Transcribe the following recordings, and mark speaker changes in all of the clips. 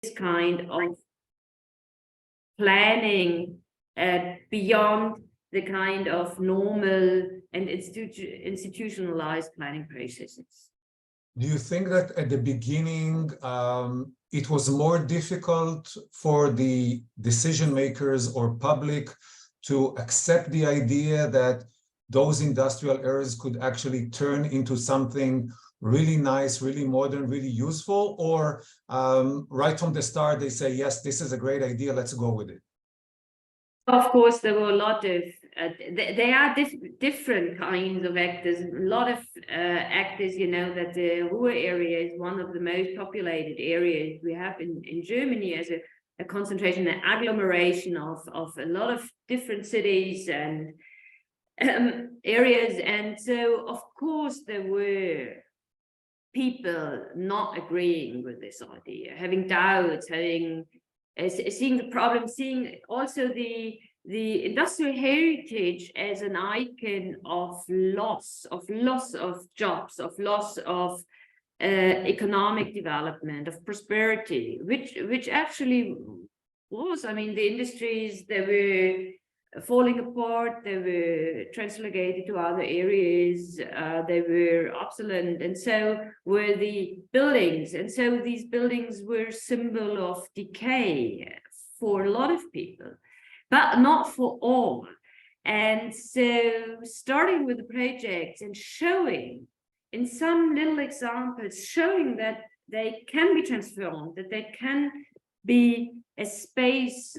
Speaker 1: this kind of planning beyond the kind of normal and institutionalized planning processes.
Speaker 2: Do you think that at the beginning, it was more difficult for the decision makers or public to accept the idea that those industrial areas could actually turn into something really nice, really modern, really useful? Or right from the start, they say, yes, this is a great idea, let's go with it?
Speaker 1: Of course, there were a lot of, they are different kinds of actors. A lot of actors, you know, that the Ruhr area is one of the most populated areas we have in Germany as a concentration, an agglomeration of a lot of different cities and areas. And so, of course, there were people not agreeing with this idea, having doubts, having seeing the problem, seeing also the industrial heritage as an icon of loss of jobs, of loss of economic development, of prosperity, which actually was. I mean, the industries, they were falling apart, they were translocated to other areas, they were obsolete, and so were the buildings. And so these buildings were symbol of decay for a lot of people, but not for all. And so starting with the project and showing in some little examples, showing that they can be transformed, that they can be a space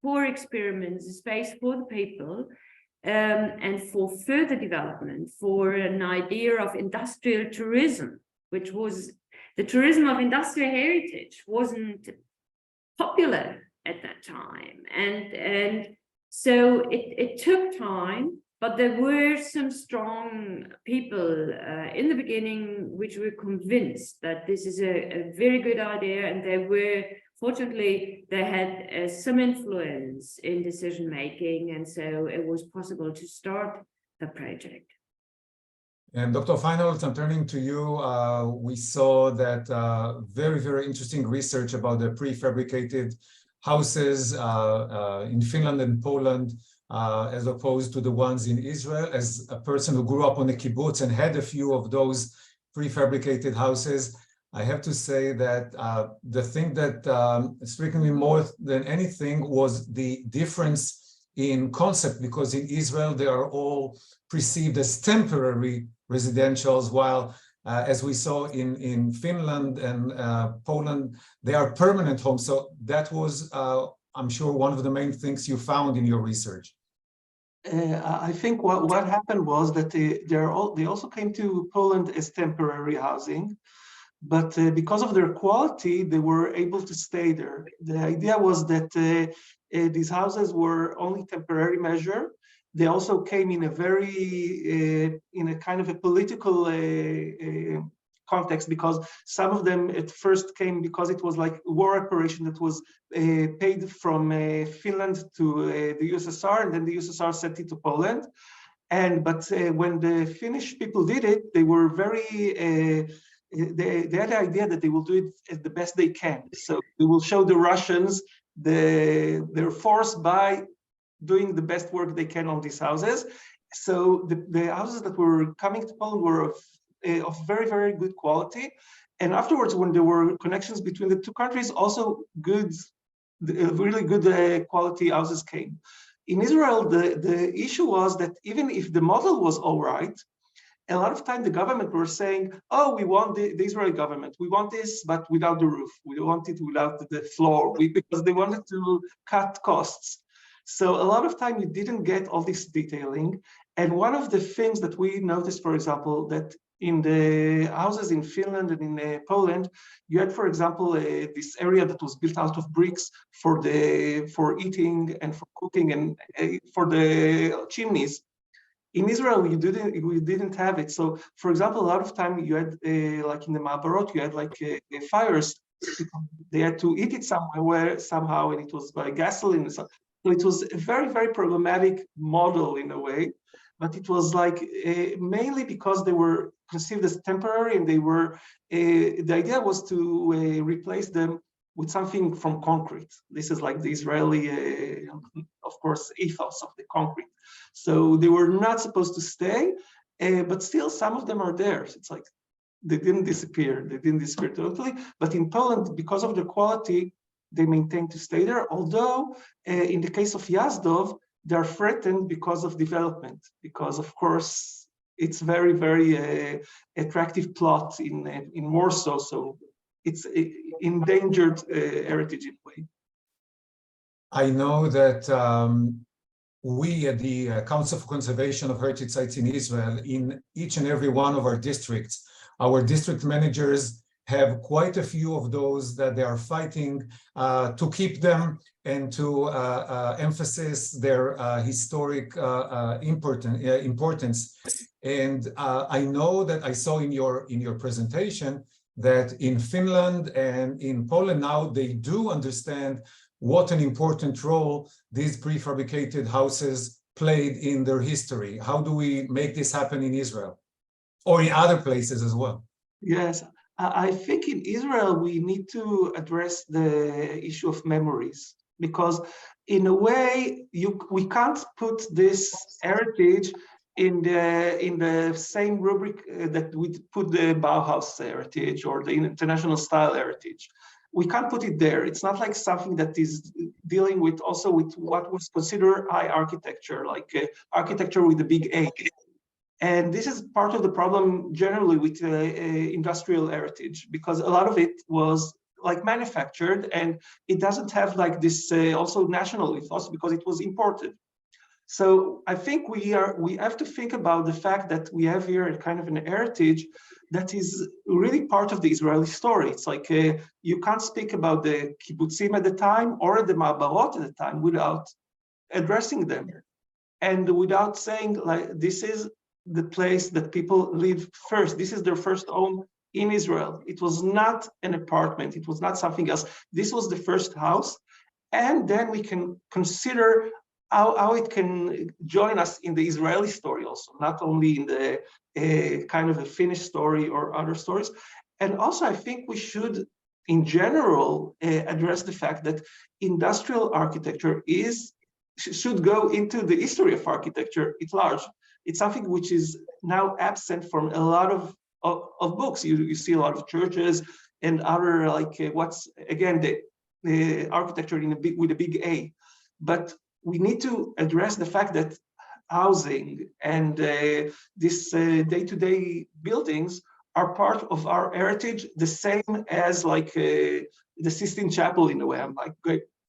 Speaker 1: for experiments, a space for the people, and for further development, for an idea of industrial tourism, which was the tourism of industrial heritage wasn't popular at that time. And so it took time, but there were some strong people in the beginning which were convinced that this is a very good idea, and they were, fortunately, they had some influence in decision making, and so it was possible to start the project.
Speaker 2: And Dr. Feinholz, I'm turning to you. We saw that very, very interesting research about the prefabricated houses in Finland and Poland, as opposed to the ones in Israel. As a person who grew up on a kibbutz and had a few of those prefabricated houses, I have to say that the thing that struck me more than anything was the difference in concept, because in Israel, they are all perceived as temporary residentials, while as we saw in Finland and Poland, they are permanent homes. So that was, I'm sure, one of the main things you found in your research.
Speaker 3: I think what happened was that they also came to Poland as temporary housing, but because of their quality, they were able to stay there. The idea was that these houses were only temporary measure. They also came in a very, in a kind of a political context, because some of them at first came because it was like a war operation that was paid from Finland to the USSR, and then the USSR sent it to Poland. But when the Finnish people did it, they were very, they had the idea that they will do it as the best they can. So they will show the Russians their force by doing the best work they can on these houses. So the houses that were coming to Poland were of very, very good quality. And afterwards, when there were connections between the two countries, also really good quality houses came. In Israel, the issue was that even if the model was all right, a lot of time the government were saying, oh, we want the Israeli government, we want this, but without the roof. We want it without the floor, because they wanted to cut costs. So a lot of time you didn't get all this detailing. And one of the things that we noticed, for example, that in the houses in Finland and in Poland, you had, for example, this area that was built out of bricks for eating and for cooking and for the chimneys. In Israel, we didn't have it. So, for example, a lot of time you had, like in the Ma'abarot, you had like fires. They had to eat it somehow, and it was by gasoline. So it was a very, very problematic model in a way, but it was like mainly because they were conceived as temporary, and they were, the idea was to replace them with something from concrete. This is like the Israeli, of course, ethos of the concrete. So they were not supposed to stay, but still some of them are there. So it's like they didn't disappear. They didn't disappear totally. But in Poland, because of the quality, they maintain to stay there. Although in the case of Yazdov, they are threatened because of development, because of course it's very, very attractive plot in Warsaw. So it's endangered heritage in a way.
Speaker 2: I know that we at the Council for Conservation of Heritage Sites in Israel, in each and every one of our districts, our district managers have quite a few of those that they are fighting to keep them and to emphasize their historic importance. And I know that I saw in your presentation that in Finland and in Poland now they do understand what an important role these prefabricated houses played in their history. How do we make this happen in Israel or in other places as well?
Speaker 3: Yes, I think in Israel we need to address the issue of memories, because in a way we can't put this heritage in the same rubric that we put the Bauhaus heritage or the international style heritage. We can't put it there. It's not like something that is dealing with also with what was considered high architecture, like architecture with a big A. And this is part of the problem generally with industrial heritage, because a lot of it was like manufactured and it doesn't have like this also national ethos because it was imported. So I think we have to think about the fact that we have here a kind of an heritage that is really part of the Israeli story. It's like you can't speak about the kibbutzim at the time or the ma'abarot at the time without addressing them and without saying like this is the place that people live first. This is their first home in Israel. It was not an apartment. It was not something else. This was the first house. And then we can consider how it can join us in the Israeli story also, not only in the kind of a Finnish story or other stories. And also, I think we should, in general, address the fact that industrial architecture should go into the history of architecture at large. It's something which is now absent from a lot of books. You see a lot of churches and other like what's again the architecture with a big A, but we need to address the fact that housing and this day-to-day buildings are part of our heritage, the same as like the Sistine Chapel in a way. I'm like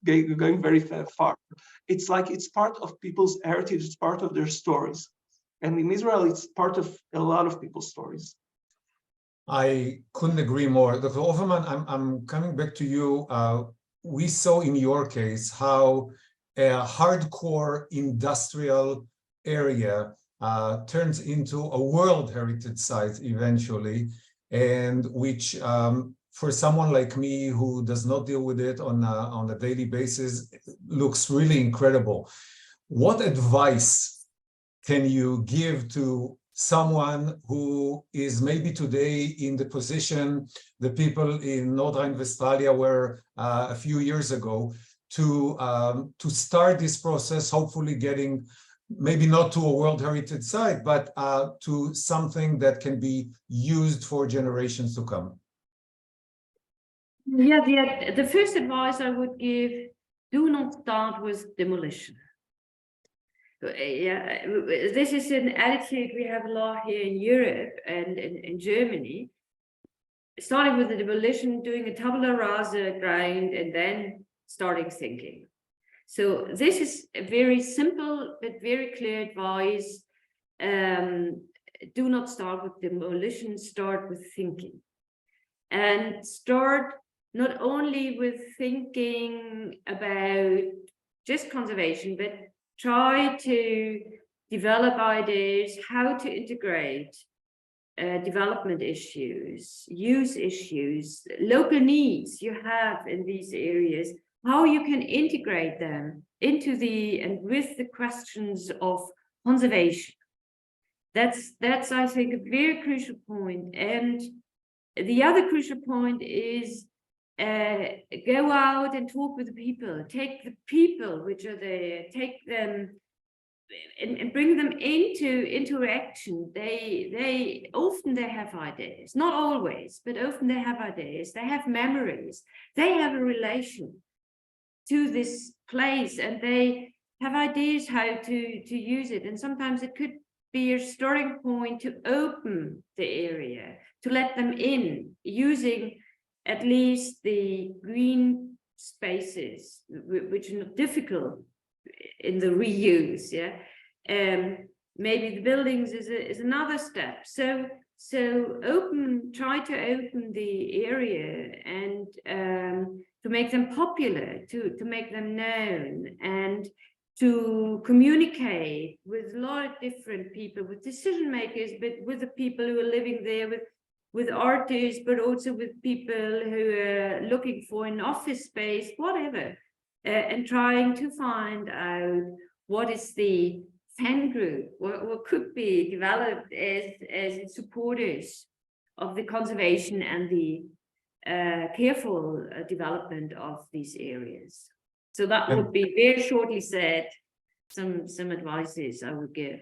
Speaker 3: going very far. It's like it's part of people's heritage. It's part of their stories. And in Israel, it's part of a lot of people's stories.
Speaker 2: I couldn't agree more. Dr. Offerman, I'm coming back to you. We saw in your case how a hardcore industrial area turns into a World Heritage Site eventually, and which for someone like me who does not deal with it on a daily basis looks really incredible. What advice can you give to someone who is maybe today in the position the people in North Rhine-Westphalia were a few years ago, to start this process, hopefully getting maybe not to a World Heritage Site, but to something that can be used for generations to come?
Speaker 1: Yeah, the first advice I would give, do not start with demolition. Yeah, this is an attitude we have a lot here in Europe and in Germany. Starting with the demolition, doing a tabula rasa grind, and then starting thinking. So this is a very simple but very clear advice. Do not start with demolition, start with thinking. And start not only with thinking about just conservation, but try to develop ideas how to integrate development issues, use issues, local needs you have in these areas, how you can integrate them into and with the questions of conservation. That's I think a very crucial point. And the other crucial point is go out and talk with the people, take the people which are there, take them and bring them into interaction. They often have ideas, not always, but often they have ideas, they have memories, they have a relation to this place, and they have ideas how to use it. And sometimes it could be a starting point to open the area, to let them in, using at least the green spaces, which are not difficult in the reuse. Yeah, maybe the buildings is another step. So try to open the area and to make them popular, to make them known, and to communicate with a lot of different people, with decision makers, but with the people who are living there, with artists, but also with people who are looking for an office space, whatever, and trying to find out what is the fan group, what could be developed as supporters of the conservation and the careful development of these areas. So that would be very shortly said, some advices I would give.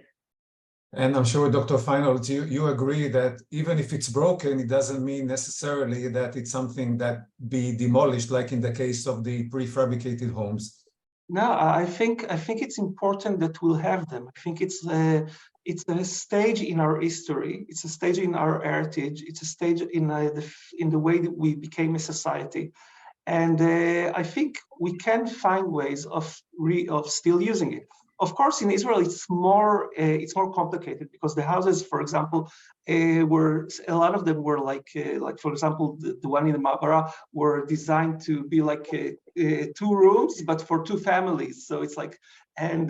Speaker 2: And I'm sure, Dr. Feinholz, you agree that even if it's broken, it doesn't mean necessarily that it's something that be demolished, like in the case of the prefabricated homes.
Speaker 3: No, I think it's important that we'll have them. I think it's a stage in our history. It's a stage in our heritage. It's a stage in the way that we became a society. And I think we can find ways of still using it. Of course, in Israel, it's more complicated because the houses, for example, were a lot of them were like for example, the one in the Ma'abara were designed to be like 2 rooms, but for 2 families. So it's like, and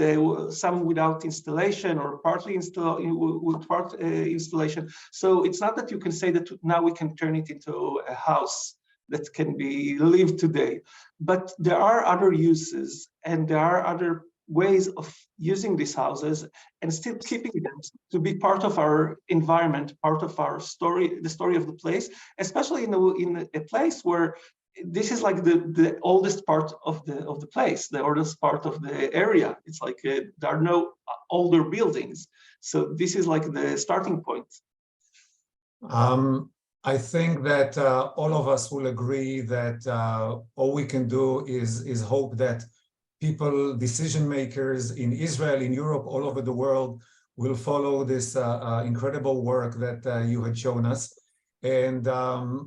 Speaker 3: some without installation or partly installation. So it's not that you can say that now we can turn it into a house that can be lived today, but there are other uses and there are other ways of using these houses and still keeping them to be part of our environment, part of our story, the story of the place, especially in a place where this is like the oldest part of the place, the oldest part of the area. It's like there are no older buildings, so this is like the starting point.
Speaker 2: I think that all of us will agree that all we can do is hope that people, decision makers in Israel, in Europe, all over the world, will follow this incredible work that you had shown us. And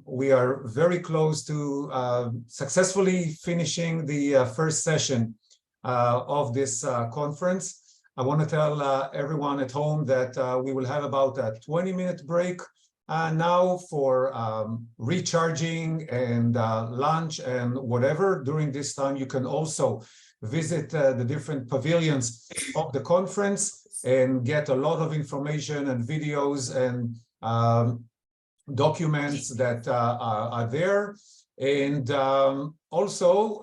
Speaker 2: we are very close to successfully finishing the first session of this conference. I want to tell everyone at home that we will have about a 20-minute break now for recharging and lunch and whatever. During this time, you can also visit the different pavilions of the conference and get a lot of information and videos and documents that are there. And also,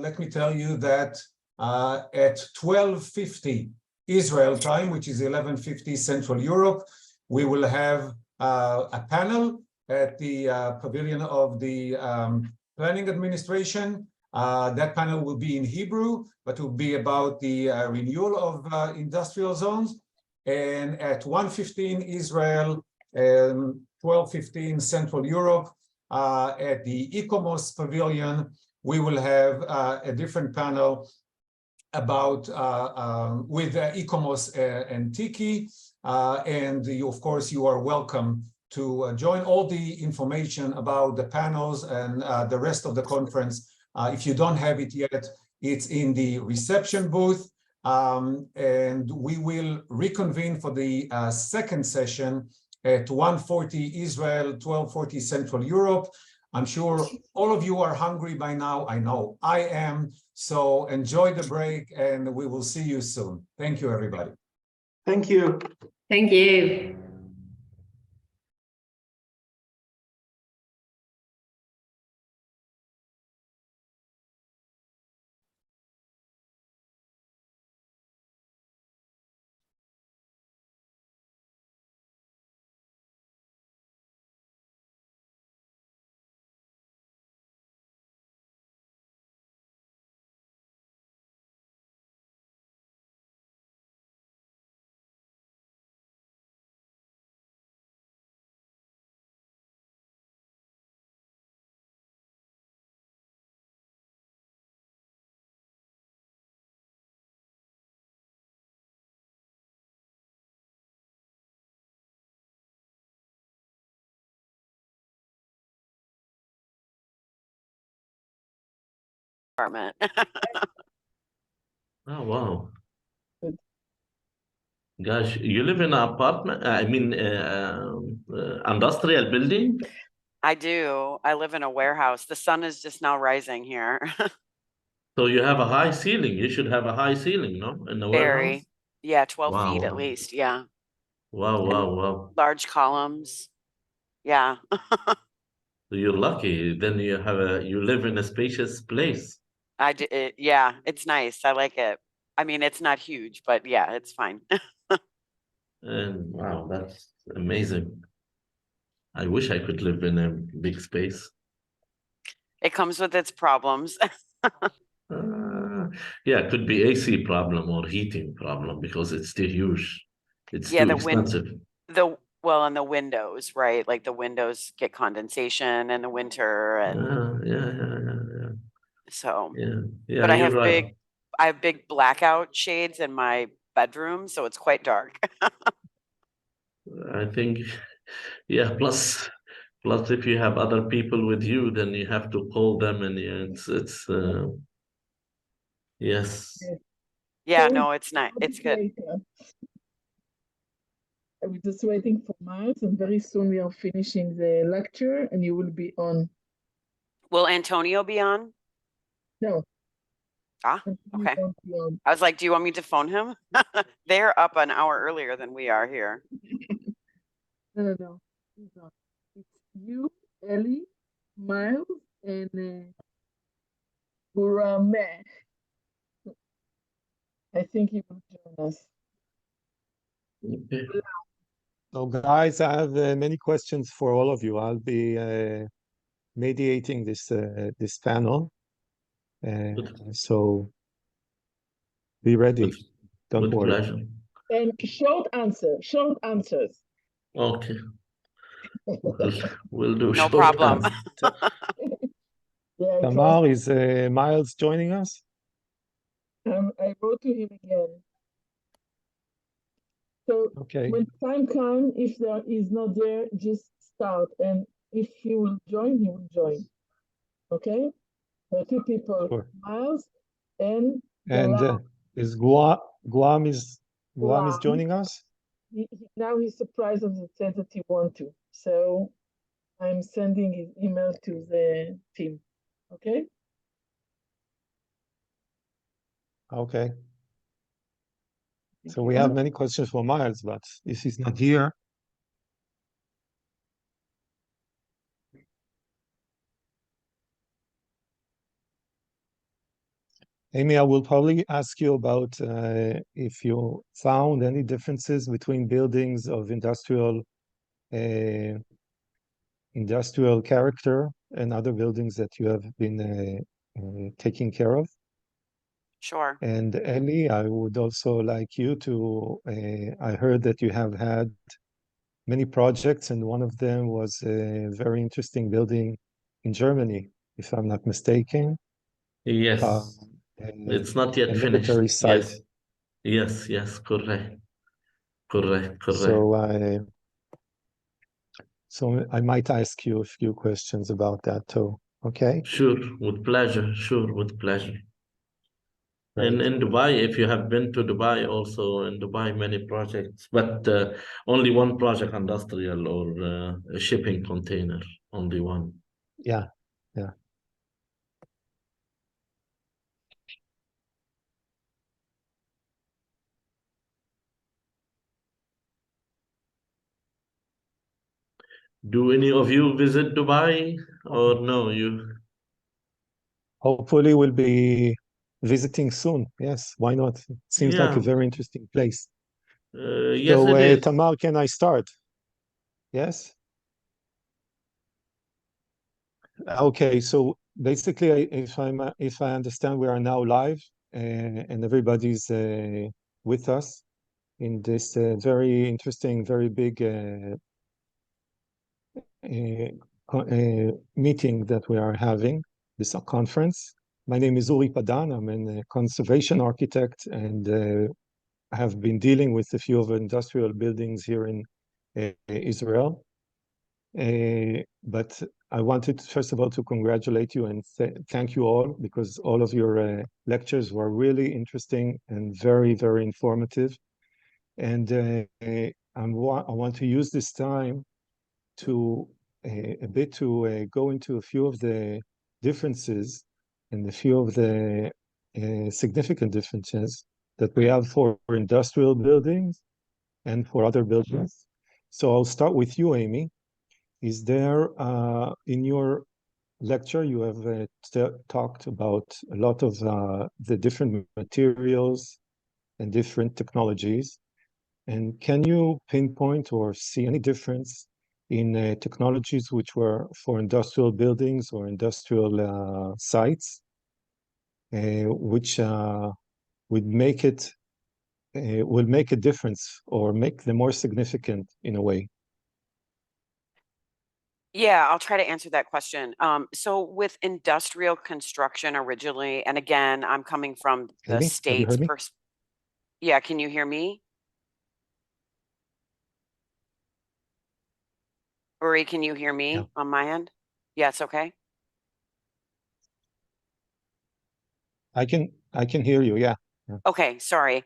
Speaker 2: let me tell you that at 12:50 Israel time, which is 11:50 Central Europe, we will have a panel at the pavilion of the Planning Administration. That panel will be in Hebrew, but will be about the renewal of industrial zones. And at 1:15 Israel, 12:15 Central Europe, at the ICOMOS pavilion, we will have a different panel about with ICOMOS and Tiki. And you, of course, you are welcome to join. All the information about the panels and the rest of the conference, if you don't have it yet, it's in the reception booth. And we will reconvene for the second session at 1:40 Israel, 12:40 Central Europe. I'm sure all of you are hungry by now. I know I am. So enjoy the break and we will see you soon. Thank you, everybody.
Speaker 3: Thank you.
Speaker 1: Thank you.
Speaker 4: apartment.
Speaker 5: Oh, wow.
Speaker 6: Good.
Speaker 5: Gosh, you live in an apartment, industrial building?
Speaker 4: I do. I live in a warehouse. The sun is just now rising here.
Speaker 5: So you have a high ceiling. You should have a high ceiling, no? In the warehouse?
Speaker 4: Very, yeah, 12 feet at
Speaker 5: Wow.
Speaker 4: least. Yeah.
Speaker 5: Wow, wow, wow.
Speaker 4: Large columns. Yeah.
Speaker 5: So you're lucky. Then you live in a spacious place.
Speaker 4: Yeah, it's nice. I like it. I mean, it's not huge, but yeah, it's fine.
Speaker 5: And wow, that's amazing. I wish I could live in a big space.
Speaker 4: It comes with its problems.
Speaker 5: Yeah, it could be AC problem or heating problem because it's too huge. It's
Speaker 4: Yeah,
Speaker 5: too
Speaker 4: the wind-
Speaker 5: expensive.
Speaker 4: Well, and the windows, right? Like the windows get condensation in the winter, and
Speaker 5: Yeah.
Speaker 4: so.
Speaker 5: Yeah,
Speaker 4: But I
Speaker 5: you're
Speaker 4: have
Speaker 5: right.
Speaker 4: big blackout shades in my bedroom, so it's quite dark.
Speaker 5: I think, yeah, plus if you have other people with you, then you have to call them and yeah, it's yes.
Speaker 4: Yeah,
Speaker 6: So
Speaker 4: no, it's not. It's good.
Speaker 6: later. We're just waiting for Miles, and very soon we are finishing the lecture, and you will be on.
Speaker 4: Will Antonio be on?
Speaker 6: No.
Speaker 4: Ah,
Speaker 6: You
Speaker 4: okay.
Speaker 6: won't be on.
Speaker 4: I was like, do you want me to phone him? They're up an hour earlier than we are here.
Speaker 6: No. He's not. It's you, Ellie, Miles, and Burame. I think he will join us.
Speaker 5: Okay.
Speaker 7: So guys, I have many questions for all of you. I'll be mediating this panel. So be ready. Don't
Speaker 5: With
Speaker 7: worry.
Speaker 5: pleasure.
Speaker 6: And short answers.
Speaker 5: Okay. We'll do
Speaker 4: No
Speaker 5: short
Speaker 4: problem.
Speaker 5: answer.
Speaker 6: Yeah,
Speaker 7: Tamar, is Miles joining us?
Speaker 6: I wrote to him again. So
Speaker 7: Okay.
Speaker 6: when time comes, if there is not there, just start. And if he will join, he will join. Okay? There are two people,
Speaker 7: Sure.
Speaker 6: Miles and
Speaker 7: And
Speaker 6: Gulam.
Speaker 7: is Guam is
Speaker 6: Gulam.
Speaker 7: joining us?
Speaker 6: Now he's surprised on the sense that he want to. So I'm sending his email to the team. Okay?
Speaker 7: Okay.
Speaker 6: Thank
Speaker 7: So
Speaker 6: you.
Speaker 7: we have many questions for Miles, but if he's not here, Amy, I will probably ask you about if you found any differences between buildings of industrial character and other buildings that you have been taking care of.
Speaker 4: Sure.
Speaker 7: And Ellie, I would also like you to, I heard that you have had many projects, and one of them was a very interesting building in Germany, if I'm not mistaken.
Speaker 5: Yes. It's not yet
Speaker 7: a
Speaker 5: finished.
Speaker 7: military site.
Speaker 5: Yes, correct.
Speaker 7: So I might ask you a few questions about that too. Okay.
Speaker 5: Sure, with pleasure. And
Speaker 7: Right.
Speaker 5: in Dubai, if you have been to Dubai, also in Dubai, many projects, but only one project, industrial or a shipping container, only one.
Speaker 7: Yeah.
Speaker 5: Do any of you visit Dubai or no? You
Speaker 7: Hopefully we'll be visiting soon. Yes, why not? It seems like a very interesting place.
Speaker 5: yes,
Speaker 7: So,
Speaker 5: it is.
Speaker 7: Tamar, can I start? Yes? Okay, so basically, if I understand, we are now live and everybody's with us in this very interesting, very big meeting that we are having, this conference. My name is Uri Padan. I'm a conservation architect, and I have been dealing with a few of industrial buildings here in Israel. But I wanted, first of all, to congratulate you and thank you all, because all of your lectures were really interesting and very, very informative. And I want to use this time to a bit to go into a few of the differences and a few of the significant differences that we have for industrial buildings and for other buildings. So I'll start with you, Amy. Is there, in your lecture, you have talked about a lot of the different materials and different technologies. And can you pinpoint or see any difference in technologies which were for industrial buildings or industrial sites, which would make it will make a difference or make them more significant in a way?
Speaker 4: Yeah, I'll try to answer that question. So with industrial construction originally, and again, I'm coming from the
Speaker 7: Amy, have you
Speaker 4: States.
Speaker 7: heard me?
Speaker 4: Yeah, can you hear me? Uri, can you hear me
Speaker 7: Yeah.
Speaker 4: on my end? Yes, okay.
Speaker 7: I can hear you, yeah.
Speaker 4: Okay, sorry.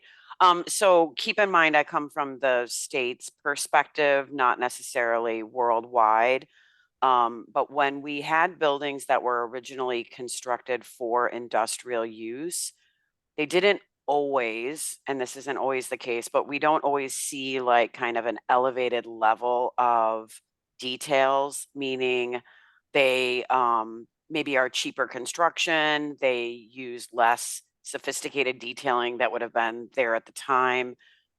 Speaker 4: So keep in mind, I come from the States perspective, not necessarily worldwide. But when we had buildings that were originally constructed for industrial use, they didn't always, and this isn't always the case, but we don't always see like kind of an elevated level of details, meaning they maybe are cheaper construction, they use less sophisticated detailing that would have been there at the time.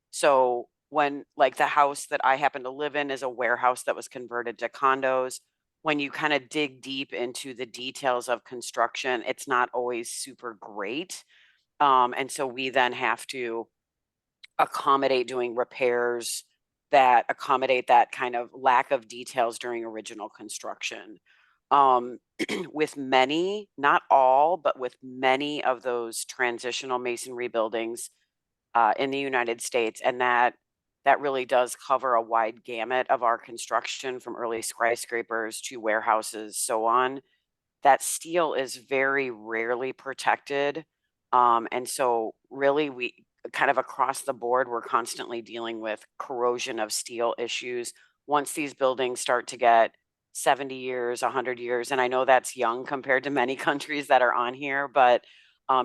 Speaker 4: So when like the house that I happen to live in is a warehouse that was converted to condos, when you kind of dig deep into the details of construction, it's not always super great. And so we then have to accommodate doing repairs that accommodate that kind of lack of details during original construction. With many, not all, but with many of those transitional masonry buildings in the United States, and that really does cover a wide gamut of our construction, from early skyscrapers to warehouses, so on. That steel is very rarely protected. And so really we kind of across the board, we're constantly dealing with corrosion of steel issues. Once these buildings start to get 70 years, 100 years, and I know that's young compared to many countries that are on here, but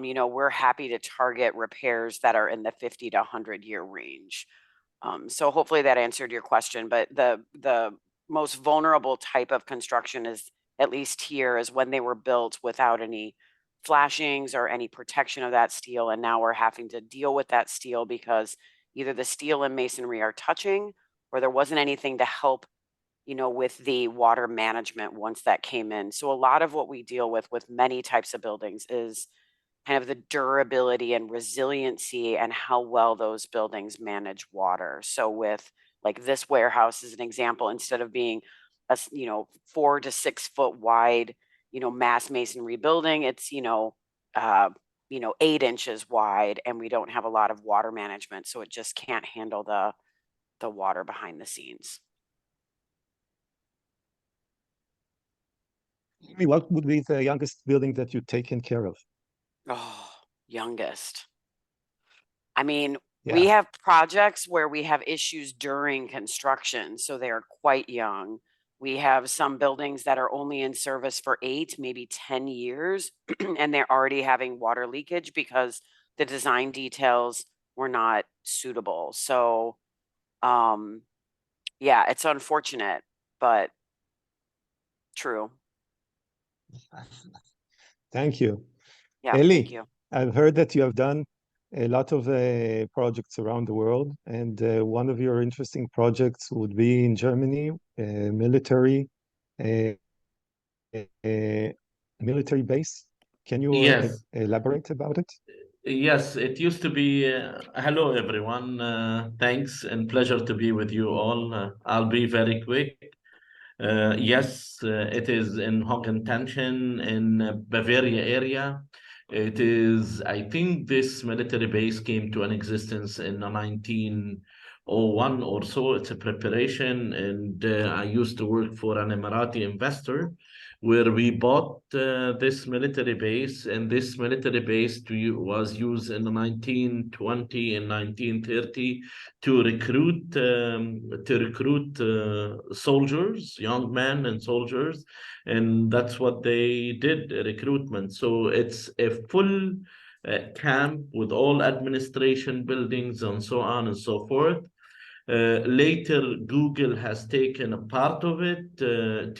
Speaker 4: you know, we're happy to target repairs that are in the 50 to 100-year range. So hopefully that answered your question, but the most vulnerable type of construction is, at least here, is when they were built without any flashings or any protection of that steel. And now we're having to deal with that steel because either the steel and masonry are touching, or there wasn't anything to help, you know, with the water management once that came in. So a lot of what we deal with many types of buildings is kind of the durability and resiliency and how well those buildings manage water. So with like this warehouse as an example, instead of being a 4 to 6 foot wide, mass masonry building, it's 8 inches wide, and we don't have a lot of water management, so it just can't handle the water behind the scenes.
Speaker 7: What would be the youngest building that you've taken care of?
Speaker 4: Oh, youngest. I mean,
Speaker 7: Yeah.
Speaker 4: we have projects where we have issues during construction, so they are quite young. We have some buildings that are only in service for 8, maybe 10 years, and they're already having water leakage because the design details were not suitable. So, yeah, it's unfortunate, but true.
Speaker 7: Thank you.
Speaker 4: Yeah,
Speaker 7: Eli,
Speaker 4: thank you.
Speaker 7: I've heard that you have done a lot of projects around the world, and one of your interesting projects would be in Germany, military base. Can you
Speaker 5: Yes.
Speaker 7: elaborate about it?
Speaker 5: Yes, it used to be. Hello, everyone. Thanks and pleasure to be with you all. I'll be very quick. Yes, it is in Hogentanchen in Bavaria area. It is, I think this military base came to an existence in the 01 or so. It's a preparation, and I used to work for an Emirati investor where we bought this military base, and this military base was used in the 1920 and 1930 to recruit soldiers, young men and soldiers, and that's what they did, recruitment. So it's a full camp with all administration buildings and so on and so forth. Later, Google has taken a part of it to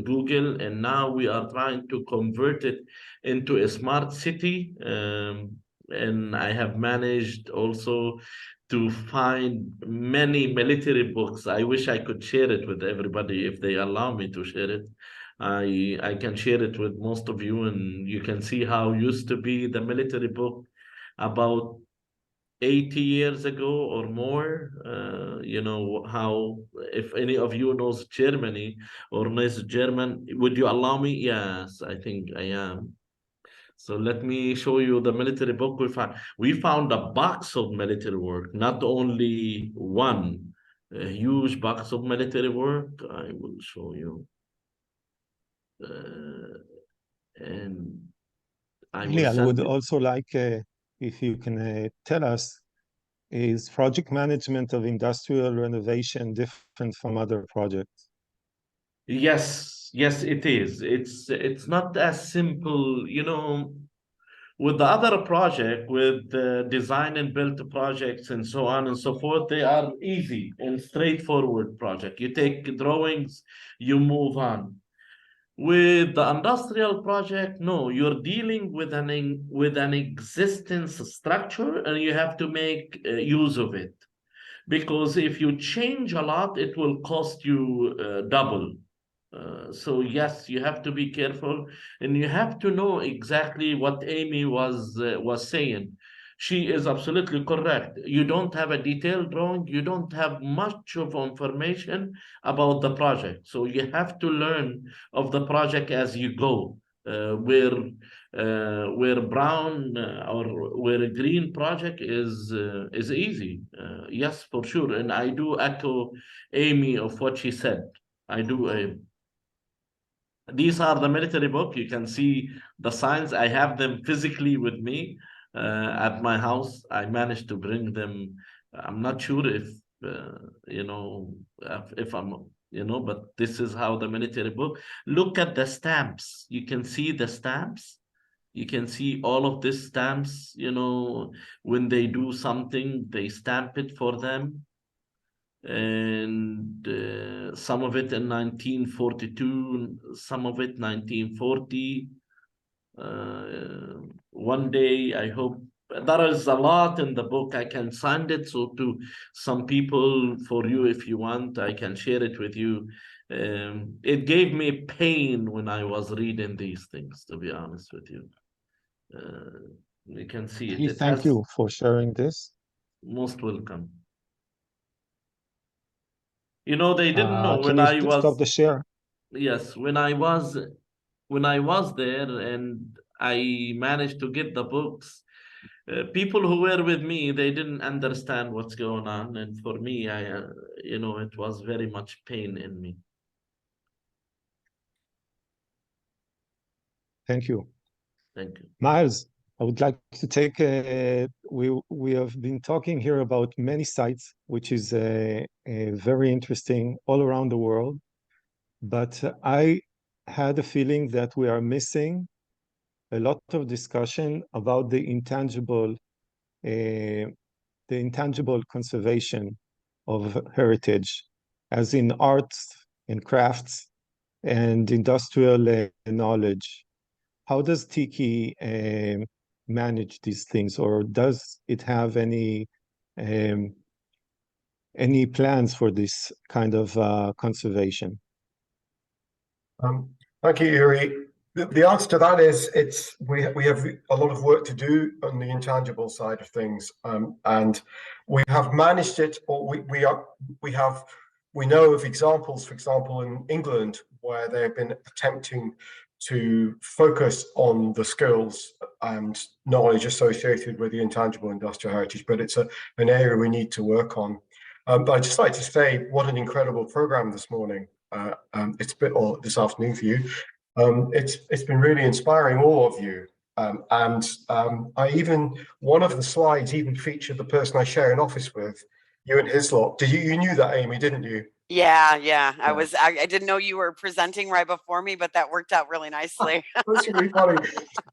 Speaker 5: Google, and now we are trying to convert it into a smart city. And I have managed also to find many military books. I wish I could share it with everybody if they allow me to share it. I can share it with most of you, and you can see how used to be the military book about 80 years ago or more. You know, how, if any of you knows Germany or knows German, would you allow me? Yes, I think I am. So let me show you the military book we found. We found a box of military work, not only one, a huge box of military work. I will show you. And I will
Speaker 7: I would
Speaker 5: send it.
Speaker 7: also like if you can tell us, is project management of industrial renovation different from other projects?
Speaker 5: Yes, yes, it is. It's not as simple, you know, with the other project, with the design and build projects and so on and so forth. They are easy and straightforward project. You take drawings, you move on. With the industrial project, no, you're dealing with an existence structure, and you have to make use of it. Because if you change a lot, it will cost you double. So yes, you have to be careful, and you have to know exactly what Amy was saying. She is absolutely correct. You don't have a detailed drawing, you don't have much of information about the project. So you have to learn of the project as you go. Where brown or where a green project is easy. Yes, for sure. And I do echo Amy of what she said. I do. These are the military book. You can see the signs. I have them physically with me at my house. I managed to bring them. I'm not sure if you know, if I'm, you know, but this is how the military book. Look at the stamps. You can see the stamps. You can see all of these stamps. You know, when they do something, they stamp it for them. And some of it in 1942, some of it 1940. One day, I hope, there is a lot in the book. I can send it so to some people for you if you want. I can share it with you. It gave me pain when I was reading these things, to be honest with you. You can see it. It
Speaker 7: Thank
Speaker 5: has,
Speaker 7: you for sharing this.
Speaker 5: most welcome. You know, they didn't know
Speaker 7: Can
Speaker 5: when
Speaker 7: you
Speaker 5: I
Speaker 7: stop
Speaker 5: was,
Speaker 7: the share?
Speaker 5: yes, when I was there and I managed to get the books, people who were with me, they didn't understand what's going on. And for me, you know, it was very much pain in me.
Speaker 7: Thank you.
Speaker 5: Thank you.
Speaker 7: Miles, I would like to take, we have been talking here about many sites, which is very interesting all around the world. But I had a feeling that we are missing a lot of discussion about the intangible conservation of heritage, as in arts and crafts and industrial knowledge. How does Tiki manage these things, or does it have any plans for this kind of conservation?
Speaker 8: Thank you, Uri. The answer to that is we have a lot of work to do on the intangible side of things, and we have managed it, or we know of examples, for example, in England, where they have been attempting to focus on the skills and knowledge associated with the intangible industrial heritage, but it's an area we need to work on. But I'd just like to say what an incredible program this morning. It's been, or this afternoon for you. It's been really inspiring, all of you. One of the slides even featured the person I share an office with, you and Hislop. You knew that, Amy, didn't you?
Speaker 4: Yeah. I didn't know you were presenting right before me, but that worked out really nicely.
Speaker 8: That's really funny.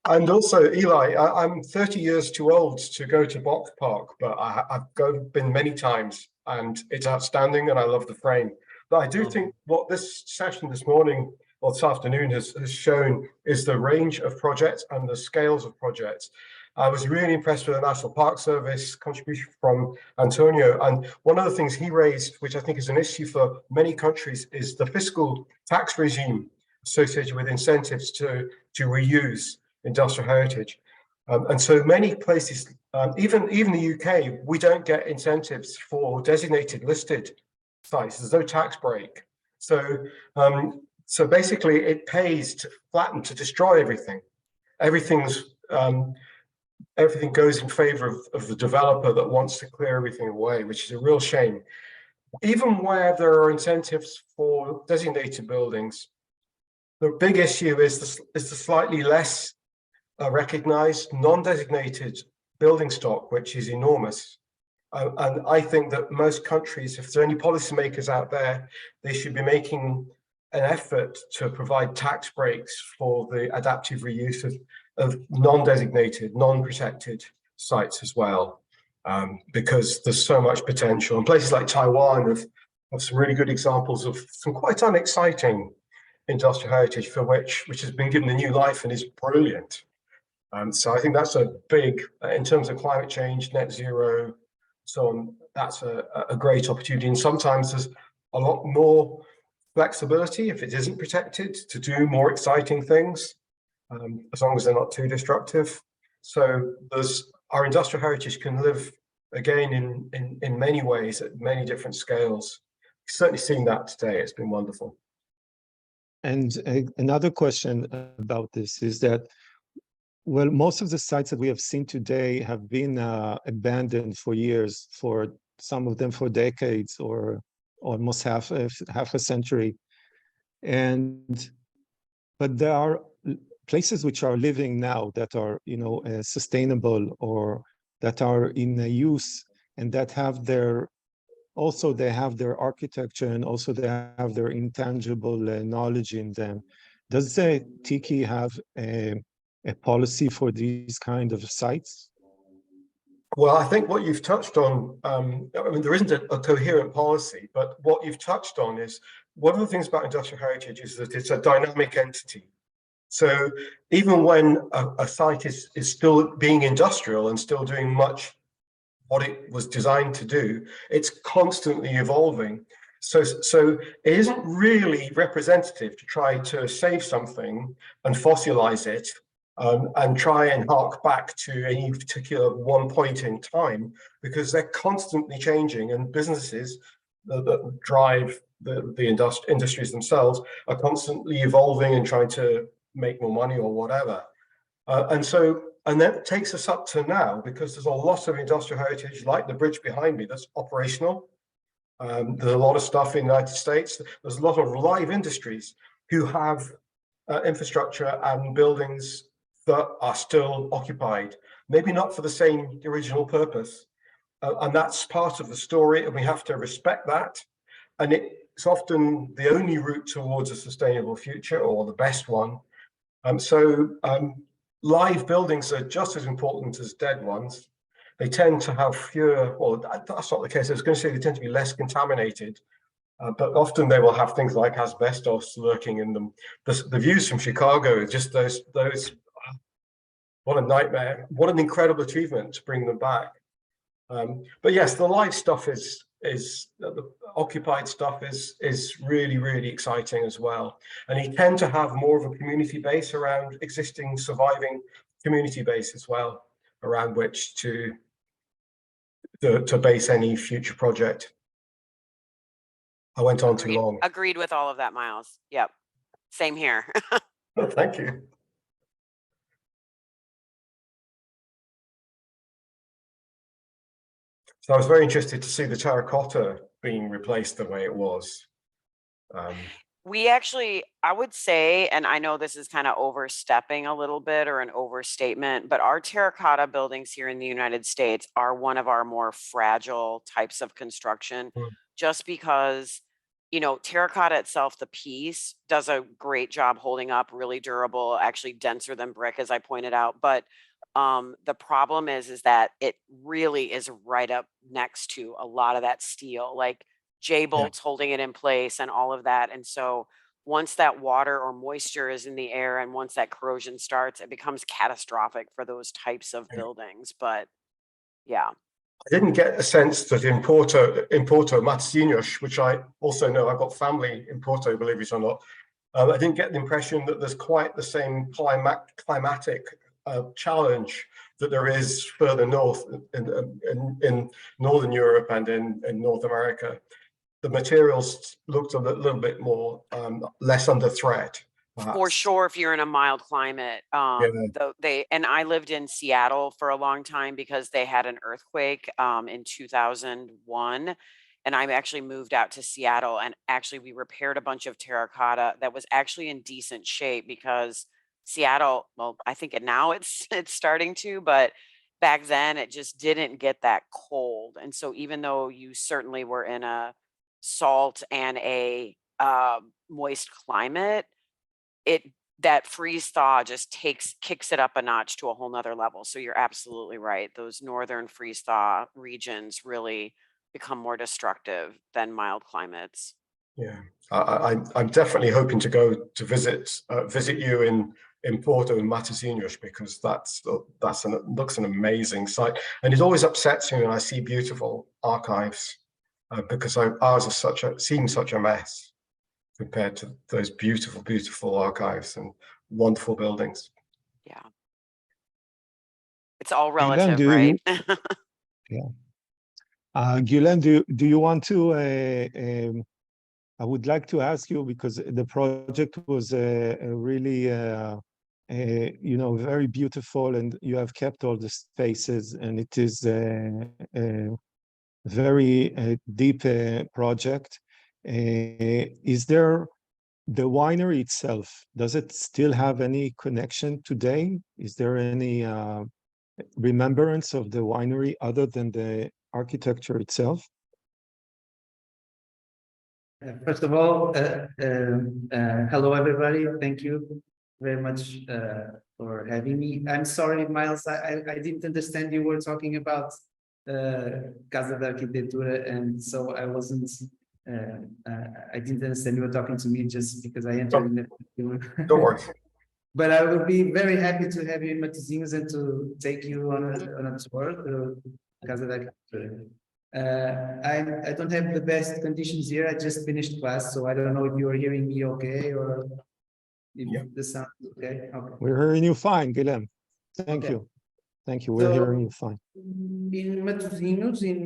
Speaker 8: And also, Eli, I'm 30 years too old to go to Bok Park, but I've been many times, and it's outstanding, and I love the frame. But I do think what this session this morning or this afternoon has shown is the range of projects and the scales of projects. I was really impressed with the National Park Service contribution from Antonio. And one of the things he raised, which I think is an issue for many countries, is the fiscal tax regime associated with incentives to reuse industrial heritage. And so many places, even the UK, we don't get incentives for designated listed sites. There's no tax break. So basically it pays to flatten, to destroy everything. Everything goes in favor of the developer that wants to clear everything away, which is a real shame. Even where there are incentives for designated buildings, the big issue is the slightly less recognized non-designated building stock, which is enormous. And I think that most countries, if there are any policymakers out there, they should be making an effort to provide tax breaks for the adaptive reuse of non-designated, non-protected sites as well, because there's so much potential. And places like Taiwan have some really good examples of some quite unexciting industrial heritage for which has been given a new life and is brilliant. So I think that's a big, in terms of climate change, net zero, so on, that's a great opportunity. And sometimes there's a lot more flexibility if it isn't protected to do more exciting things, as long as they're not too destructive. So our industrial heritage can live again in many ways at many different scales. We've certainly seen that today. It's been wonderful.
Speaker 7: And another question about this is that, well, most of the sites that we have seen today have been abandoned for years, for some of them for decades or almost half a century. But there are places which are living now that are, sustainable, or that are in use, and that have their architecture, and also they have their intangible knowledge in them. Does the Tiki have a policy for these kind of sites?
Speaker 8: Well, I think what you've touched on, there isn't a coherent policy, but what you've touched on is, one of the things about industrial heritage is that it's a dynamic entity. So even when a site is still being industrial and still doing much what it was designed to do, it's constantly evolving. So it isn't really representative to try to save something and fossilize it, and try and hark back to any particular one point in time, because they're constantly changing, and businesses that drive the industries themselves are constantly evolving and trying to make more money or whatever. And that takes us up to now, because there's a lot of industrial heritage, like the bridge behind me, that's operational. There's a lot of stuff in the United States. There's a lot of live industries who have infrastructure and buildings that are still occupied, maybe not for the same original purpose. And that's part of the story, and we have to respect that. And it's often the only route towards a sustainable future, or the best one. Live buildings are just as important as dead ones. They tend to have fewer, well, that's not the case. I was going to say they tend to be less contaminated, but often they will have things like asbestos lurking in them. The views from Chicago, just those, what a nightmare. What an incredible achievement to bring them back. But yes, the live stuff the occupied stuff is really, really exciting as well. And you tend to have more of a community base around existing surviving community base as well, around which to base any future project. I went on too long.
Speaker 4: Agreed with all of that, Miles. Yep. Same here.
Speaker 8: Thank you. So I was very interested to see the terracotta being replaced the way it was.
Speaker 4: We actually, I would say, and I know this is kind of overstepping a little bit or an overstatement, but our terracotta buildings here in the United States are one of our more fragile types of construction, just because, you know, terracotta itself, the piece does a great job holding up, really durable, actually denser than brick, as I pointed out. But the problem is that it really is right up next to a lot of that steel, like J-bolts holding it in place and all of that. And so once that water or moisture is in the air and once that corrosion starts, it becomes catastrophic for those types of buildings. But yeah.
Speaker 8: I didn't get a sense that in Porto, Matosinhos, which I also know, I've got family in Porto, believe it or not. I didn't get the impression that there's quite the same climatic challenge that there is further north in Northern Europe and in North America. The materials looked a little bit more less under threat. Perhaps.
Speaker 4: For sure, if you're in a mild climate, though and I lived in Seattle for a long time because they had an earthquake in 2001, and I actually moved out to Seattle, and actually we repaired a bunch of terracotta that was actually in decent shape because Seattle, well, I think now it's starting to, but back then it just didn't get that cold, and so even though you certainly were in a salt and a moist climate, that freeze thaw just kicks it up a notch to a whole nother level. So you're absolutely right. Those northern freeze thaw regions really become more destructive than mild climates.
Speaker 8: Yeah, I'm definitely hoping to go to visit you in Porto and Matosinhos, because looks an amazing site, and it always upsets me when I see beautiful archives because ours seems such a mess compared to those beautiful, beautiful archives and wonderful buildings.
Speaker 4: Yeah. It's all relative, right?
Speaker 7: Yeah. Gulen, do you want to, I would like to ask you, because the project was really, you know, very beautiful, and you have kept all the spaces, and it is a very deep project. Is there the winery itself, does it still have any connection today? Is there any remembrance of the winery other than the architecture itself?
Speaker 9: First of all, hello everybody. Thank you very much for having me. I'm sorry, Miles, I didn't understand you were talking about Casa da Arquitetura, and so I wasn't. I didn't understand you were talking to me just because I entered in the.
Speaker 8: Don't worry. But
Speaker 9: I will be very happy to have you in Matosinhos and to take you on a tour to Casa da Arquitetura. I don't have the best conditions here. I just finished class, so I don't know if you are hearing me okay or if the sound is okay. Okay.
Speaker 7: We're hearing you fine, Guilherme. Thank you. Thank you. We're hearing you fine.
Speaker 9: In Matosinhos, in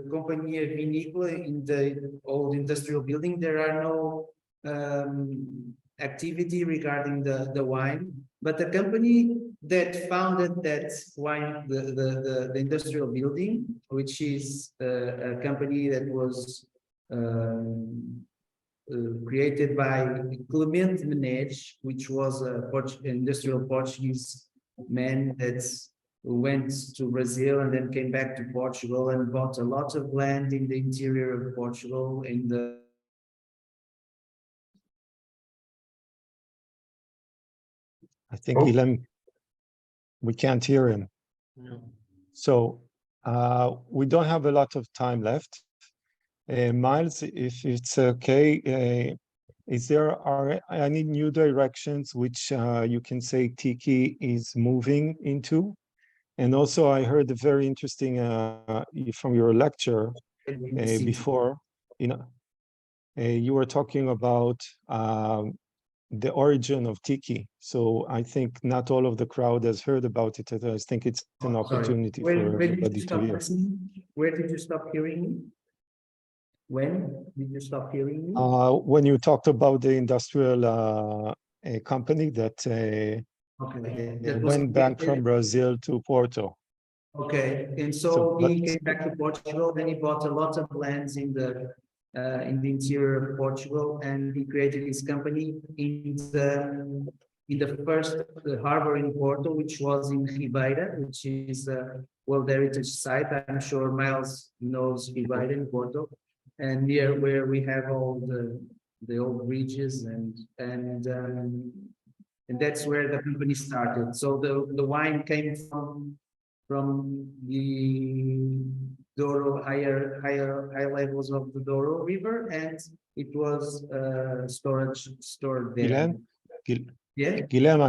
Speaker 9: Companhia Vinícola, in the old industrial building, there are no activity regarding the wine, but the company that founded that wine, the industrial building, which is a company that was created by Clemente Menezes, which was a industrial Portuguese man that went to Brazil and then came back to Portugal and bought a lot of land in the interior of Portugal in the
Speaker 7: I think Guilherme, we can't hear him.
Speaker 5: No.
Speaker 7: So we don't have a lot of time left. Miles, if it's okay, is there any new directions which you can say Tiki is moving into? And also I heard a very interesting from your lecture before, you know, you were talking about the origin of Tiki. So I think not all of the crowd has heard about it. I think it's an opportunity for everybody to hear.
Speaker 9: Where did you stop hearing me? When did you stop hearing me?
Speaker 7: When you talked about the industrial company that went back from Brazil to Porto.
Speaker 9: Okay, and
Speaker 7: So,
Speaker 9: so
Speaker 7: but-
Speaker 9: he came back to Portugal, then he bought a lot of lands in the interior of Portugal, and he created his company in the first harbor in Porto, which was in Ribeira, which is a World Heritage Site. I'm sure Miles knows Ribeira in Porto, and near where we have all the old bridges and that's where the company started. So the wine came from the Douro, high levels of the Douro River, and it was stored there.
Speaker 7: Guilherme,
Speaker 9: Yeah,
Speaker 7: Guilherme,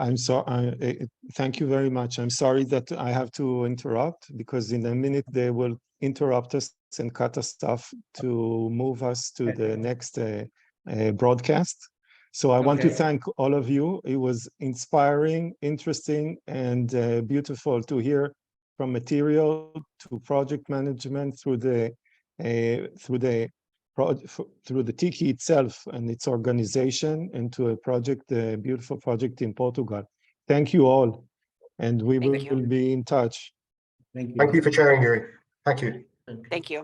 Speaker 7: I'm sorry. Thank you very much. I'm sorry that I have to interrupt because in a minute they will interrupt us and cut us off to move us to the next broadcast. So I want to
Speaker 9: Okay.
Speaker 7: thank all of you. It was inspiring, interesting, and beautiful to hear from material to project management through the Tiki itself and its organization, and to a project, a beautiful project in Portugal. Thank you all, and we
Speaker 4: Thank you.
Speaker 7: will be in touch.
Speaker 9: thank you.
Speaker 8: Thank you for sharing, Yuri. Thank you.
Speaker 4: Thank you.